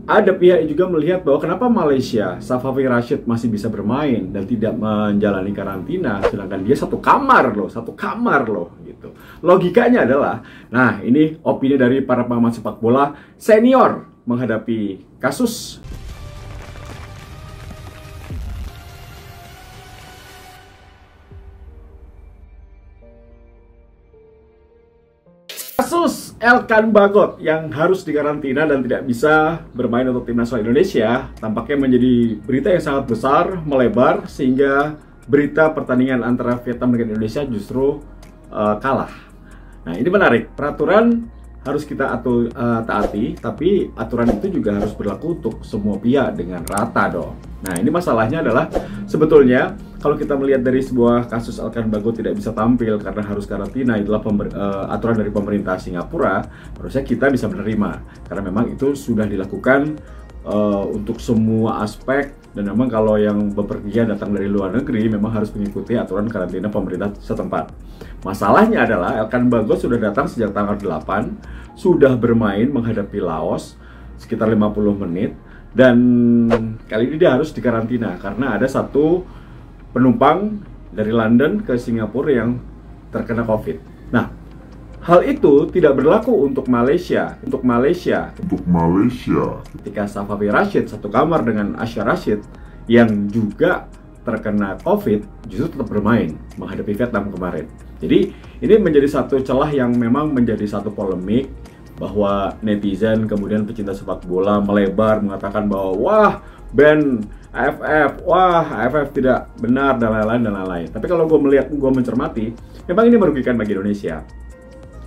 ada pihak yang juga melihat bahwa kenapa Malaysia, Safavi Rashid masih bisa bermain dan tidak menjalani karantina, sedangkan dia satu kamar loh gitu. Logikanya adalah, nah ini opini dari para pengamat sepak bola senior menghadapi kasus Elkan Bagot yang harus dikarantina dan tidak bisa bermain untuk timnas Indonesia tampaknya menjadi berita yang sangat besar, melebar, sehingga berita pertandingan antara Vietnam dengan Indonesia justru kalah. Nah, ini menarik. Peraturan harus kita taati, tapi aturan itu juga harus berlaku untuk semua pihak dengan rata dong. Nah, ini masalahnya adalah sebetulnya kalau kita melihat dari sebuah kasus Elkan Bagot tidak bisa tampil karena harus karantina, itulah aturan dari pemerintah Singapura, harusnya kita bisa menerima karena memang itu sudah dilakukan untuk semua aspek, dan memang kalau yang bepergian datang dari luar negeri memang harus mengikuti aturan karantina pemerintah setempat. Masalahnya adalah Elkan Bagot sudah datang sejak tanggal 8, sudah bermain menghadapi Laos sekitar 50 menit, dan kali ini dia harus dikarantina karena ada satu penumpang dari London ke Singapura yang terkena COVID. Nah, hal itu tidak berlaku untuk Malaysia. Untuk Malaysia, ketika Safavi Rashid satu kamar dengan Asya Rashid yang juga terkena COVID, justru tetap bermain menghadapi Vietnam kemarin. Jadi ini menjadi satu celah yang memang menjadi satu polemik, bahwa netizen kemudian pecinta sepak bola melebar mengatakan bahwa wah ban AFF, wah AFF tidak benar dan lain-lain. Tapi kalau gue mencermati, memang ini merugikan bagi Indonesia.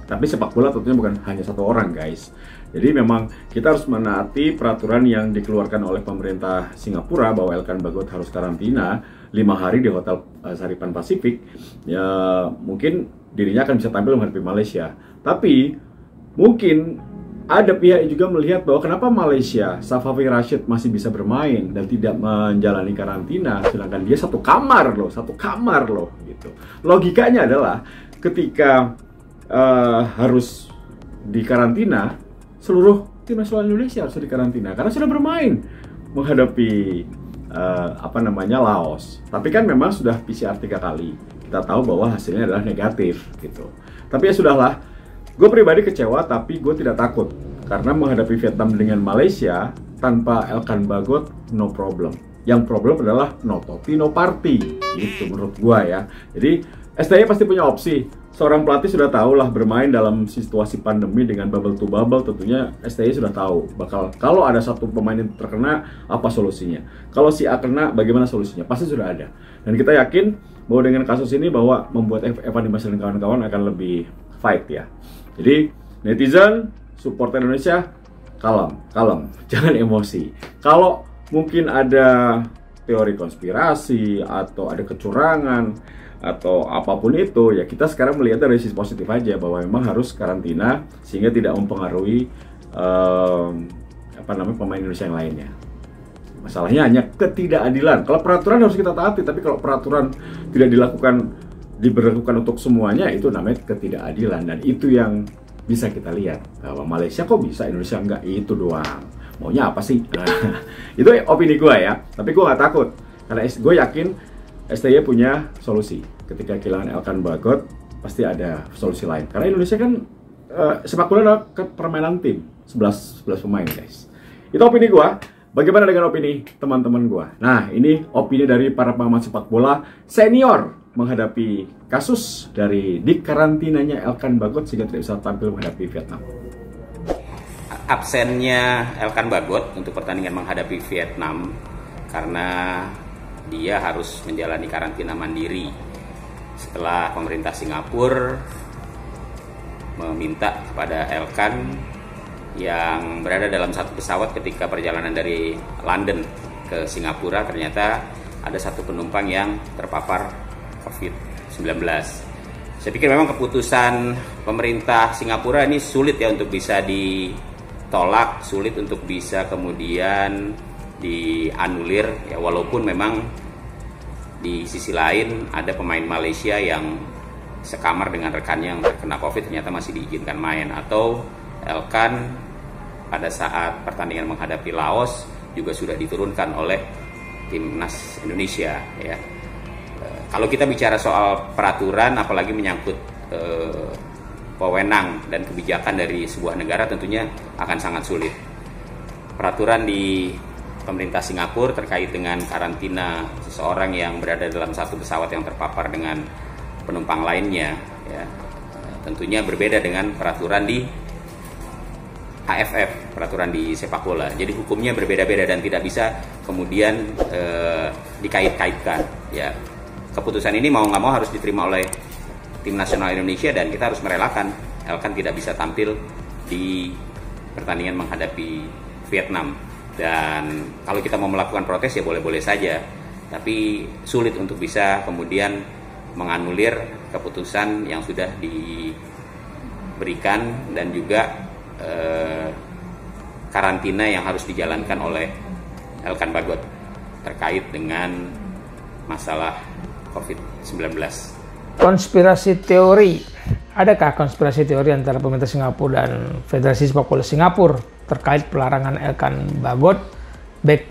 Tapi sepak bola tentunya bukan hanya satu orang, guys. Jadi memang kita harus menaati peraturan yang dikeluarkan oleh pemerintah Singapura bahwa Elkan Bagot harus karantina 5 hari di Hotel Saripan Pasifik. Ya, mungkin dirinya akan bisa tampil menghadapi Malaysia. Tapi mungkin ada pihak yang juga melihat bahwa kenapa Malaysia, Safavi Rashid masih bisa bermain dan tidak menjalani karantina, sedangkan dia satu kamar loh gitu. Logikanya adalah ketika harus dikarantina, seluruh tim nasional Indonesia harus dikarantina karena sudah bermain menghadapi Laos. Tapi kan memang sudah PCR 3 kali. Kita tahu bahwa hasilnya adalah negatif gitu. Tapi ya sudahlah. Gue pribadi kecewa, tapi gue tidak takut karena menghadapi Vietnam dengan Malaysia tanpa Elkan Bagot no problem. Yang problem adalah no topi no party, gitu menurut gue ya. Jadi STY pasti punya opsi. Seorang pelatih sudah tahu lah bermain dalam situasi pandemi dengan bubble to bubble, tentunya STY sudah tahu bakal kalau ada satu pemain yang terkena apa solusinya. Kalau si A kena bagaimana solusinya, pasti sudah ada. Dan kita yakin bahwa dengan kasus ini bahwa membuat Evan Dimas dan kawan-kawan akan lebih fight ya. Jadi netizen, supporter Indonesia, kalem, jangan emosi. Kalau mungkin ada teori konspirasi atau ada kecurangan atau apapun itu, ya kita sekarang melihat dari sisi positif aja bahwa memang harus karantina sehingga tidak mempengaruhi pemain Indonesia yang lainnya. Masalahnya hanya ketidakadilan. Kalau peraturan harus kita taati, tapi kalau peraturan tidak diberlakukan untuk semuanya, itu namanya ketidakadilan. Dan itu yang bisa kita lihat bahwa Malaysia kok bisa, Indonesia enggak, itu doang. Maunya apa sih? Nah, itu opini gue ya. Tapi gue nggak takut karena gue yakin STY punya solusi. Ketika kehilangan Elkan Bagot pasti ada solusi lain. Karena Indonesia kan sepak bola adalah permainan tim, 11 pemain, guys. Itu opini gue. Bagaimana dengan opini teman-teman gue? Nah, ini opini dari para pengamat sepak bola senior menghadapi kasus dari dikarantinanya Elkan Bagot sehingga tidak bisa tampil menghadapi Vietnam. Absennya Elkan Bagot untuk pertandingan menghadapi Vietnam karena dia harus menjalani karantina mandiri setelah pemerintah Singapura meminta kepada Elkan yang berada dalam satu pesawat ketika perjalanan dari London ke Singapura, ternyata ada satu penumpang yang terpapar COVID-19. Saya pikir memang keputusan pemerintah Singapura ini sulit ya untuk bisa ditolak, sulit untuk bisa kemudian dianulir ya, walaupun memang di sisi lain ada pemain Malaysia yang sekamar dengan rekannya yang terkena COVID ternyata masih diizinkan main, atau Elkan pada saat pertandingan menghadapi Laos juga sudah diturunkan oleh timnas Indonesia ya. Kalau kita bicara soal peraturan, apalagi menyangkut wewenang dan kebijakan dari sebuah negara, tentunya akan sangat sulit. Peraturan di pemerintah Singapura terkait dengan karantina seseorang yang berada dalam satu pesawat yang terpapar dengan penumpang lainnya, ya, tentunya berbeda dengan peraturan di AFF, peraturan di sepak bola. Jadi hukumnya berbeda-beda dan tidak bisa kemudian dikait-kaitkan. Ya, keputusan ini mau nggak mau harus diterima oleh tim nasional Indonesia dan kita harus merelakan Elkan tidak bisa tampil di pertandingan menghadapi Vietnam. Dan kalau kita mau melakukan protes ya boleh-boleh saja, tapi sulit untuk bisa kemudian menganulir keputusan yang sudah diberikan dan juga karantina yang harus dijalankan oleh Elkan Bagot terkait dengan masalah COVID-19. Konspirasi teori. Adakah konspirasi teori antara pemerintah Singapura dan Federasi Sepak Bola Singapura terkait pelarangan Elkan Bagot, bek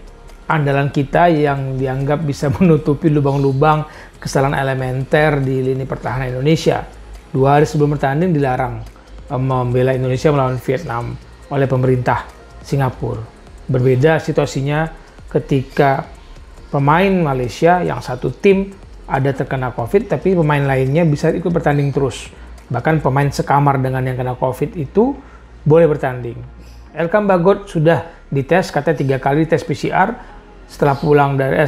andalan kita yang dianggap bisa menutupi lubang-lubang kesalahan elementer di lini pertahanan Indonesia? 2 hari sebelum bertanding dilarang membela Indonesia melawan Vietnam oleh pemerintah Singapura. Berbeda situasinya ketika pemain Malaysia yang satu tim ada terkena COVID, tapi pemain lainnya bisa ikut bertanding terus. Bahkan pemain sekamar dengan yang kena COVID itu boleh bertanding. Elkan Bagot sudah dites, katanya 3 kali tes PCR setelah pulang dari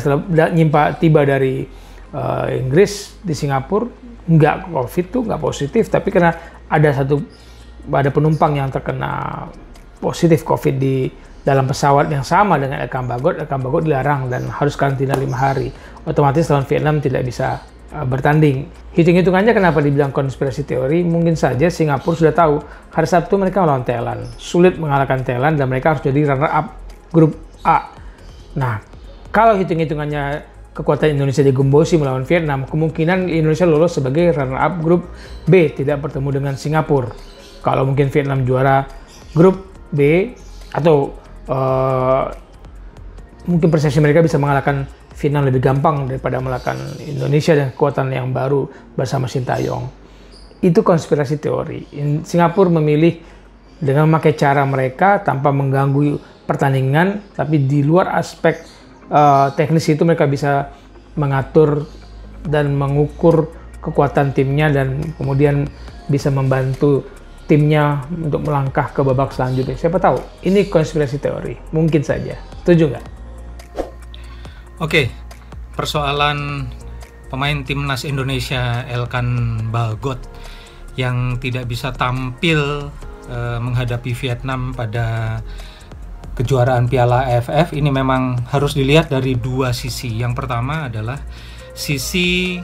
tiba dari Inggris di Singapura, nggak COVID tuh, nggak positif, tapi karena ada penumpang yang terkena positif COVID di dalam pesawat yang sama dengan Elkan Bagot dilarang dan harus karantina 5 hari. Otomatis lawan Vietnam tidak bisa bertanding. Hitung-hitungannya kenapa dibilang konspirasi teori? Mungkin saja Singapura sudah tahu hari Sabtu mereka melawan Thailand. Sulit mengalahkan Thailand dan mereka harus jadi runner up grup A. Nah, kalau hitung-hitungannya kekuatan Indonesia digembosi melawan Vietnam, kemungkinan Indonesia lolos sebagai runner up grup B, tidak bertemu dengan Singapura. Kalau mungkin Vietnam juara grup B atau mungkin persepsi mereka bisa mengalahkan Vietnam lebih gampang daripada mengalahkan Indonesia dan kekuatan yang baru bersama Sintayong. Itu konspirasi teori. Singapura memilih dengan memakai cara mereka tanpa mengganggu pertandingan, tapi di luar aspek teknis itu mereka bisa mengatur dan mengukur kekuatan timnya dan kemudian bisa membantu timnya untuk melangkah ke babak selanjutnya. Siapa tahu, ini konspirasi teori. Mungkin saja. Setuju nggak? Oke, persoalan pemain timnas Indonesia Elkan Bagot yang tidak bisa tampil menghadapi Vietnam pada kejuaraan Piala AFF ini memang harus dilihat dari 2 sisi. Yang pertama adalah sisi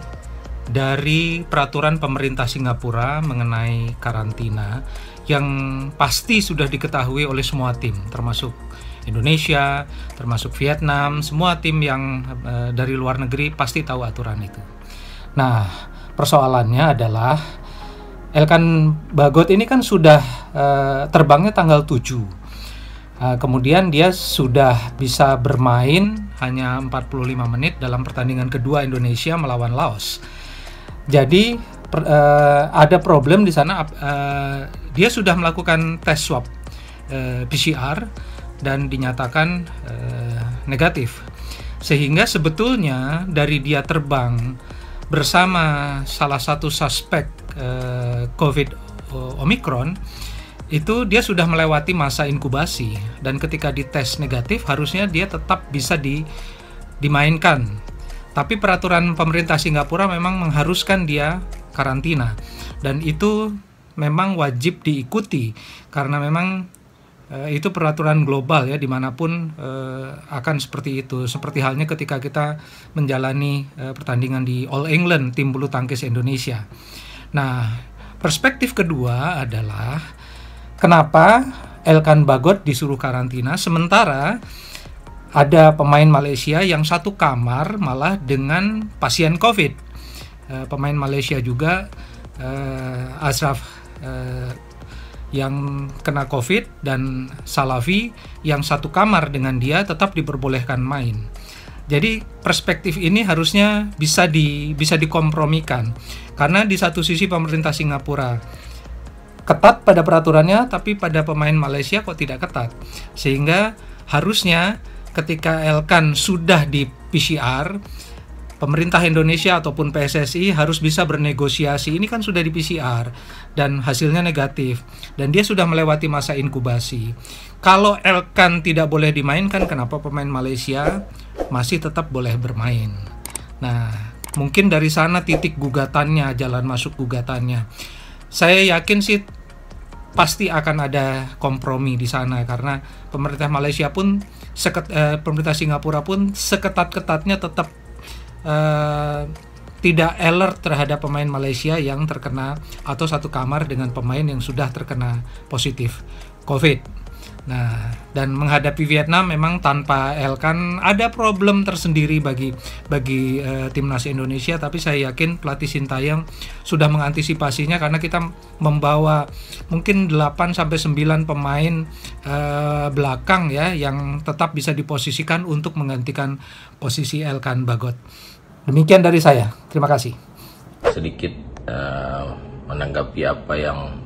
dari peraturan pemerintah Singapura mengenai karantina yang pasti sudah diketahui oleh semua tim, termasuk Indonesia, termasuk Vietnam, semua tim yang dari luar negeri pasti tahu aturan itu. Nah, persoalannya adalah Elkan Bagot ini kan sudah terbangnya tanggal 7. Kemudian dia sudah bisa bermain hanya 45 menit dalam pertandingan kedua Indonesia melawan Laos. Jadi ada problem di sana. Dia sudah melakukan tes swab PCR dan dinyatakan negatif. Sehingga sebetulnya dari dia terbang bersama salah satu suspek COVID Omicron, itu dia sudah melewati masa inkubasi dan ketika dites negatif harusnya dia tetap bisa dimainkan. Tapi peraturan pemerintah Singapura memang mengharuskan dia karantina dan itu memang wajib diikuti karena memang itu peraturan global ya, dimanapun akan seperti itu. Seperti halnya ketika kita menjalani pertandingan di All England tim bulu tangkis Indonesia. Nah, perspektif kedua adalah kenapa Elkan Bagot disuruh karantina sementara ada pemain Malaysia yang satu kamar malah dengan pasien COVID. Pemain Malaysia juga Ashraf yang kena COVID dan Salafi yang satu kamar dengan dia tetap diperbolehkan main. Jadi perspektif ini harusnya bisa dikompromikan, karena di satu sisi pemerintah Singapura ketat pada peraturannya, tapi pada pemain Malaysia kok tidak ketat, sehingga harusnya ketika Elkan sudah di PCR, pemerintah Indonesia ataupun PSSI harus bisa bernegosiasi. Ini kan sudah di PCR dan hasilnya negatif, dan dia sudah melewati masa inkubasi. Kalau Elkan tidak boleh dimainkan, kenapa pemain Malaysia masih tetap boleh bermain? Nah, mungkin dari sana titik gugatannya, jalan masuk gugatannya. Saya yakin sih pasti akan ada kompromi di sana, karena pemerintah Malaysia pun pemerintah Singapura pun seketat-ketatnya tetap tidak alert terhadap pemain Malaysia yang terkena atau satu kamar dengan pemain yang sudah terkena positif COVID. Nah, dan menghadapi Vietnam memang tanpa Elkan ada problem tersendiri bagi timnas Indonesia, tapi saya yakin pelatih Sintayong sudah mengantisipasinya, karena kita membawa mungkin 8-9 pemain belakang ya yang tetap bisa diposisikan untuk menggantikan posisi Elkan Bagot. Demikian dari saya. Terima kasih. Sedikit menanggapi apa yang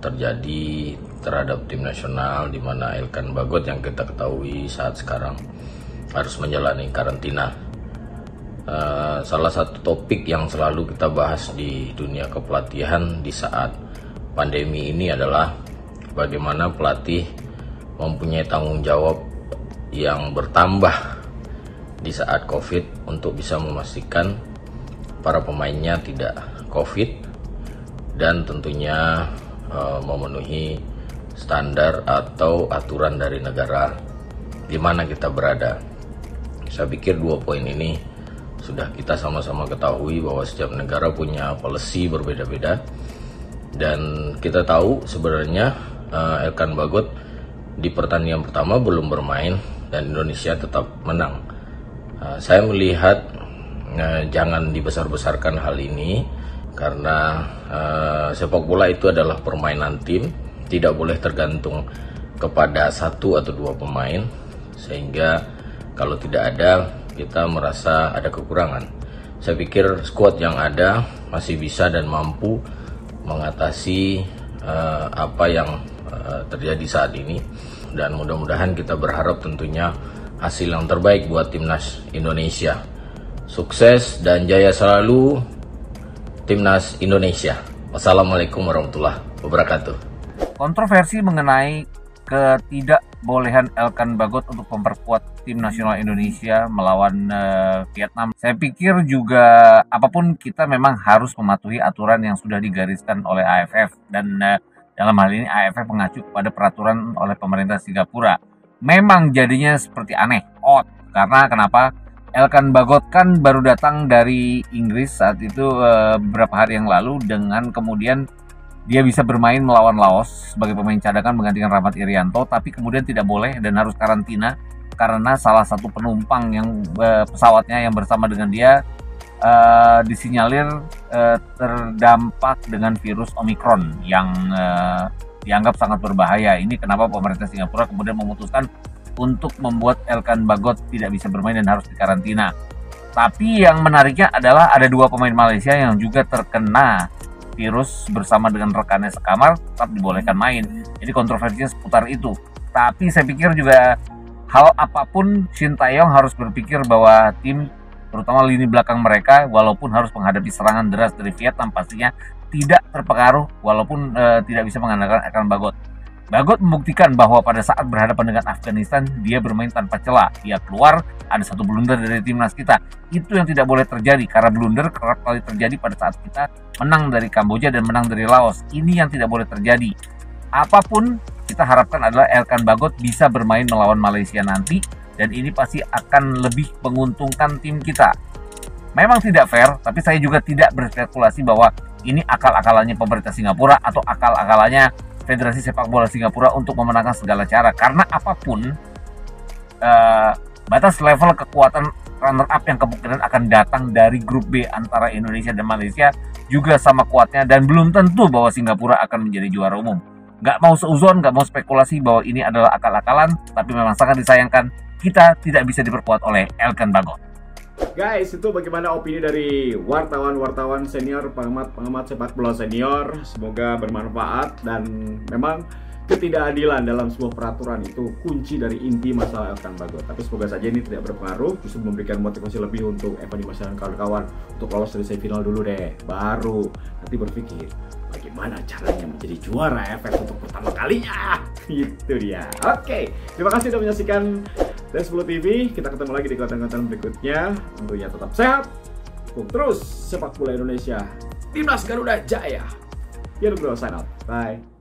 terjadi terhadap tim nasional, di mana Elkan Bagot yang kita ketahui saat sekarang harus menjalani karantina. Salah satu topik yang selalu kita bahas di dunia kepelatihan di saat pandemi ini adalah bagaimana pelatih mempunyai tanggung jawab yang bertambah di saat COVID untuk bisa memastikan para pemainnya tidak COVID dan tentunya memenuhi standar atau aturan dari negara di mana kita berada. Saya pikir 2 poin ini sudah kita sama-sama ketahui bahwa setiap negara punya policy berbeda-beda, dan kita tahu sebenarnya Elkan Bagot di pertandingan pertama belum bermain dan Indonesia tetap menang. Saya melihat jangan dibesar-besarkan hal ini, karena sepak bola itu adalah permainan tim, tidak boleh tergantung kepada 1 atau 2 pemain, sehingga kalau tidak ada kita merasa ada kekurangan. Saya pikir skuad yang ada masih bisa dan mampu mengatasi apa yang terjadi saat ini, dan mudah-mudahan kita berharap tentunya hasil yang terbaik buat timnas Indonesia. Sukses dan jaya selalu timnas Indonesia. Wassalamualaikum warahmatullahi wabarakatuh. Kontroversi mengenai ketidakbolehan Elkan Bagot untuk memperkuat tim nasional Indonesia melawan Vietnam. Saya pikir juga apapun kita memang harus mematuhi aturan yang sudah digariskan oleh AFF, dan dalam hal ini AFF mengacu kepada peraturan oleh pemerintah Singapura. Memang jadinya seperti aneh, odd, karena kenapa? Elkan Bagot kan baru datang dari Inggris saat itu beberapa hari yang lalu, dengan kemudian dia bisa bermain melawan Laos sebagai pemain cadangan menggantikan Rahmat Irianto, tapi kemudian tidak boleh dan harus karantina karena salah satu penumpang yang pesawatnya yang bersama dengan dia disinyalir terdampak dengan virus Omicron yang dianggap sangat berbahaya. Ini kenapa pemerintah Singapura kemudian memutuskan untuk membuat Elkan Bagot tidak bisa bermain dan harus dikarantina. Tapi yang menariknya adalah ada 2 pemain Malaysia yang juga terkena virus bersama dengan rekannya sekamar, tetap dibolehkan main. Jadi kontroversinya seputar itu. Tapi saya pikir juga hal apapun Sintayong harus berpikir bahwa tim, terutama lini belakang mereka, walaupun harus menghadapi serangan deras dari Vietnam, pastinya tidak terpengaruh walaupun tidak bisa mengandalkan Elkan Bagot. Bagot membuktikan bahwa pada saat berhadapan dengan Afghanistan, dia bermain tanpa celah. Dia keluar, ada 1 blunder dari timnas kita. Itu yang tidak boleh terjadi, karena blunder kerap kali terjadi pada saat kita menang dari Kamboja dan menang dari Laos. Ini yang tidak boleh terjadi. Apapun, kita harapkan adalah Elkan Bagot bisa bermain melawan Malaysia nanti, dan ini pasti akan lebih menguntungkan tim kita. Memang tidak fair, tapi saya juga tidak berspekulasi bahwa ini akal-akalannya pemerintah Singapura atau akal-akalannya Federasi Sepak Bola Singapura untuk memenangkan segala cara. Karena apapun, batas level kekuatan runner-up yang kemungkinan akan datang dari grup B antara Indonesia dan Malaysia juga sama kuatnya, dan belum tentu bahwa Singapura akan menjadi juara umum. nggak mau seuzon, nggak mau spekulasi bahwa ini adalah akal-akalan, tapi memang sangat disayangkan kita tidak bisa diperkuat oleh Elkan Bagot. Guys, itu bagaimana opini dari wartawan-wartawan senior, pengamat sepak bola senior. Semoga bermanfaat, dan memang ketidakadilan dalam sebuah peraturan itu kunci dari inti masalah Elkan Bagot. Tapi semoga saja ini tidak berpengaruh, justru memberikan motivasi lebih untuk Evan Dimas dan kawan-kawan untuk lolos dari semifinal dulu deh, baru nanti berpikir bagaimana caranya menjadi juara AFF untuk pertama kalinya. Gitu dia. Oke, terima kasih sudah menyaksikan DS10 TV. Kita ketemu lagi di konten-konten berikutnya. Tentunya tetap sehat, dukung terus sepak bola Indonesia, Timnas Garuda Jaya. Here we go, sign out. Bye.